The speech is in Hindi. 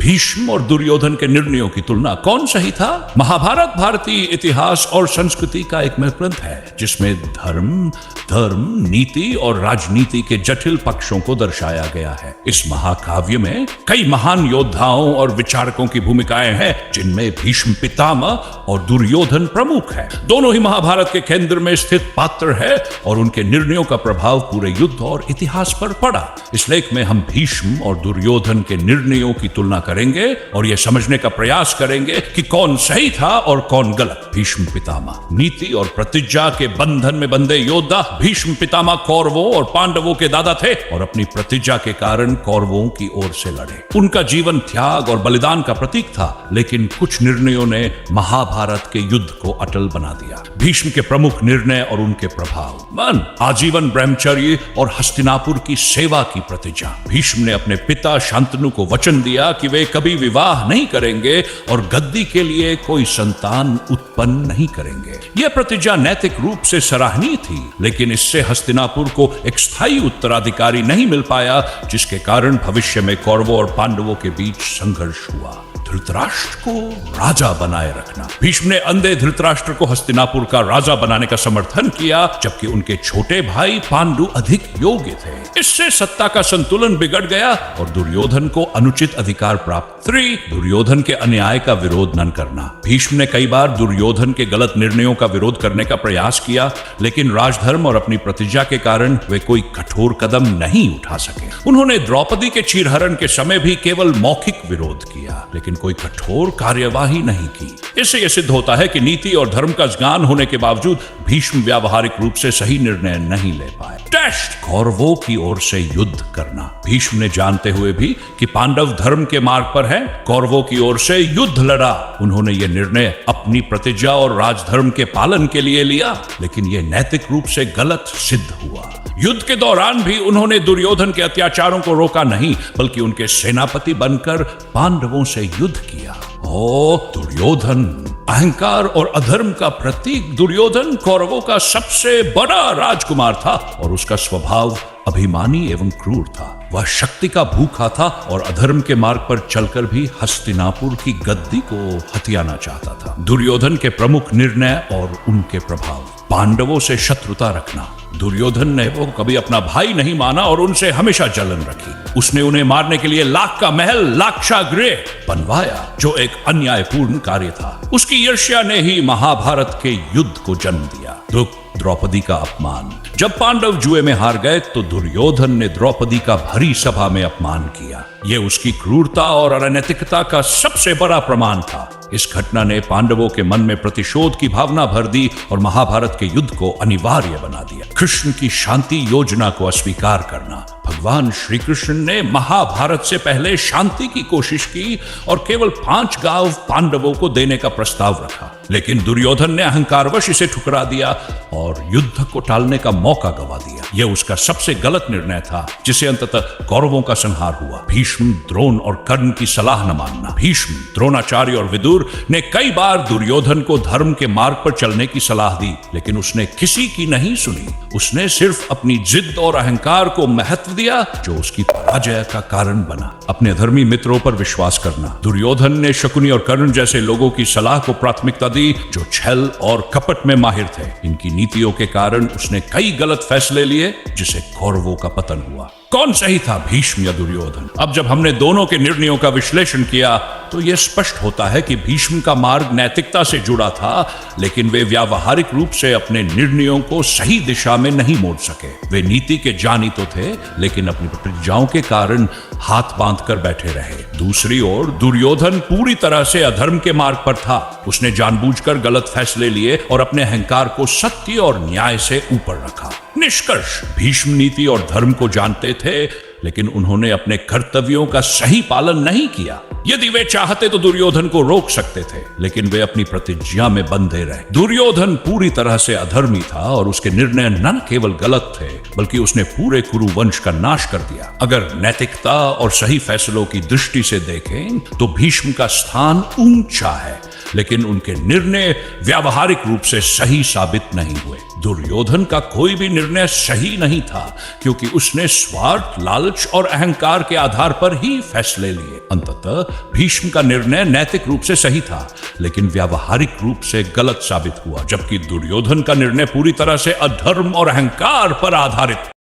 भीष्म और दुर्योधन के निर्णयों की तुलना कौन सही था? महाभारत भारतीय इतिहास और संस्कृति का एक ग्रंथ है जिसमें धर्म, नीति और राजनीति के जटिल पक्षों को दर्शाया गया है। इस महाकाव्य में कई महान योद्धाओं और विचारकों की भूमिकाएं हैं जिनमें भीष्म पितामह और दुर्योधन प्रमुख है। दोनों ही महाभारत के केंद्र में स्थित पात्र है और उनके निर्णयों का प्रभाव पूरे युद्ध और इतिहास पर पड़ा। इस लेख में हम भीष्म और दुर्योधन के निर्णयों की तुलना करेंगे और यह समझने का प्रयास करेंगे कि कौन सही था और कौन गलत। भीष्म पितामह नीति और प्रतिज्ञा के बंधन में बंधे योद्धा। भीष्म पितामह कौरवों और पांडवों के दादा थे और अपनी प्रतिज्ञा के कारण कौरवों की ओर से लड़े। उनका जीवन त्याग और बलिदान का प्रतीक था, लेकिन कुछ निर्णयों ने महाभारत के युद्ध को अटल बना दिया। भीष्म के प्रमुख निर्णय और उनके प्रभाव। आजीवन ब्रह्मचर्य और हस्तिनापुर की सेवा की प्रतिज्ञा। भीष्म ने अपने पिता शांतनु को वचन दिया कि वे कभी विवाह नहीं करेंगे और गद्दी के लिए कोई संतान उत्पन्न नहीं करेंगे। यह प्रतिज्ञा नैतिक रूप से सराहनीय थी, लेकिन इससे हस्तिनापुर को एक स्थायी उत्तराधिकारी नहीं मिल पाया, जिसके कारण भविष्य में कौरवों और पांडवों के बीच संघर्ष हुआ। धृतराष्ट्र को राजा बनाए रखना। भीष्म ने अंधे धृतराष्ट्र को हस्तिनापुर का राजा बनाने का समर्थन किया, जबकि उनके छोटे भाई पांडु अधिक योग्य थे। इससे सत्ता का संतुलन बिगड़ गया और दुर्योधन को अनुचित अधिकार प्राप्त। दुर्योधन के अन्याय का विरोध न करना। भीष्म ने कई बार दुर्योधन के गलत निर्णयों का विरोध करने का प्रयास किया, लेकिन राजधर्म और अपनी प्रतिज्ञा के कारण वे कोई कठोर कदम नहीं उठा सके। उन्होंने द्रौपदी के चीरहरण के समय भी केवल मौखिक विरोध किया, लेकिन कोई कठोर कार्यवाही नहीं की। इससे यह सिद्ध होता है कि नीति और धर्म का ज्ञान होने के बावजूद भीष्म व्यावहारिक रूप से सही निर्णय नहीं ले पाए। कौरवों की ओर से युद्ध करना। भीष्म ने जानते हुए भी कि पांडव धर्म के मार्ग पर हैं, कौरवों की ओर से युद्ध लड़ा। उन्होंने यह निर्णय अपनी प्रतिज्ञा और राजधर्म के पालन के लिए लिया, लेकिन यह नैतिक रूप से गलत सिद्ध हुआ। युद्ध के दौरान भी उन्होंने दुर्योधन के अत्याचारों को रोका नहीं, बल्कि उनके सेनापति बनकर पांडवों से युद्ध किया। दुर्योधन अहंकार और अधर्म का प्रतीक। दुर्योधन कौरवों का सबसे बड़ा राजकुमार था और उसका स्वभाव अभिमानी एवं क्रूर था। वह शक्ति का भूखा था और अधर्म के मार्ग पर चलकर भी हस्तिनापुर की गद्दी को हथियाना चाहता था। दुर्योधन के प्रमुख निर्णय और उनके प्रभाव। पांडवों से शत्रुता रखना। दुर्योधन ने वो कभी अपना भाई नहीं माना और उनसे हमेशा जलन रखी। उसने उन्हें मारने के लिए लाख का महल लाक्षागृह बनवाया, जो एक अन्यायपूर्ण कार्य था। उसकी ईर्ष्या ने ही महाभारत के युद्ध को जन्म दिया। द्रौपदी का अपमान। जब पांडव जुए में हार गए तो दुर्योधन ने द्रौपदी का भरी सभा में अपमान किया। यह उसकी क्रूरता और अनैतिकता का सबसे बड़ा प्रमाण था। इस घटना ने पांडवों के मन में प्रतिशोध की भावना भर दी और महाभारत के युद्ध को अनिवार्य बना दिया। कृष्ण की शांति योजना को अस्वीकार करना। भगवान श्री कृष्ण ने महाभारत से पहले शांति की कोशिश की और केवल 5 गांव पांडवों को देने का प्रस्ताव रखा, लेकिन दुर्योधन ने अहंकारवश इसे ठुकरा दिया और युद्ध को टालने का मौका गवा दिया। यह उसका सबसे गलत निर्णय था, जिसे अंततः कौरवों का संहार हुआ। भीष्म, द्रोण और कर्ण की सलाह न मानना। भीष्म, द्रोणाचार्य और विदुर ने कई बार दुर्योधन को धर्म के मार्ग पर चलने की सलाह दी, लेकिन उसने किसी की नहीं सुनी। उसने सिर्फ अपनी जिद और अहंकार को महत्व दिया, जो उसकी पराजय का कारण बना। अपने धर्मी मित्रों पर विश्वास करना। दुर्योधन ने शकुनी और कर्ण जैसे लोगों की सलाह को प्राथमिकता दी, जो छल और कपट में माहिर थे। इनकी नीतियों के कारण उसने कई गलत फैसले लिए, जिससे कौरवों का पतन हुआ। कौन सही था, भीष्म या दुर्योधन? अब जब हमने दोनों के निर्णयों का विश्लेषण किया तो यह स्पष्ट होता है कि भीष्म का मार्ग नैतिकता से जुड़ा था, लेकिन वे व्यावहारिक रूप से अपने निर्णयों को सही दिशा में नहीं मोड़ सके। वे नीति के जानी तो थे, लेकिन अपनी प्रतिज्ञाओं के कारण हाथ बांधकर बैठे रहे। दूसरी ओर दुर्योधन पूरी तरह से अधर्म के मार्ग पर था। उसने जानबूझकर गलत फैसले लिए और अपने अहंकार को सत्य और न्याय से ऊपर रखा। निष्कर्ष, भीष्म नीति और धर्म को जानते थे, लेकिन उन्होंने अपने कर्तव्यों का सही पालन नहीं किया। यदि वे चाहते तो दुर्योधन को रोक सकते थे, लेकिन वे अपनी प्रतिज्ञा में बंधे रहे। दुर्योधन पूरी तरह से अधर्मी था और उसके निर्णय न केवल गलत थे, बल्कि उसने पूरे कुरु वंश का नाश कर दिया। अगर नैतिकता और सही फैसलों की दृष्टि से देखें तो भीष्म का स्थान ऊंचा है, लेकिन उनके निर्णय व्यावहारिक रूप से सही साबित नहीं हुए। दुर्योधन का कोई भी निर्णय सही नहीं था, क्योंकि उसने स्वार्थ, लालच और अहंकार के आधार पर ही फैसले लिए। अंततः भीष्म का निर्णय नैतिक रूप से सही था, लेकिन व्यावहारिक रूप से गलत साबित हुआ, जबकि दुर्योधन का निर्णय पूरी तरह से अधर्म और अहंकार पर आधारित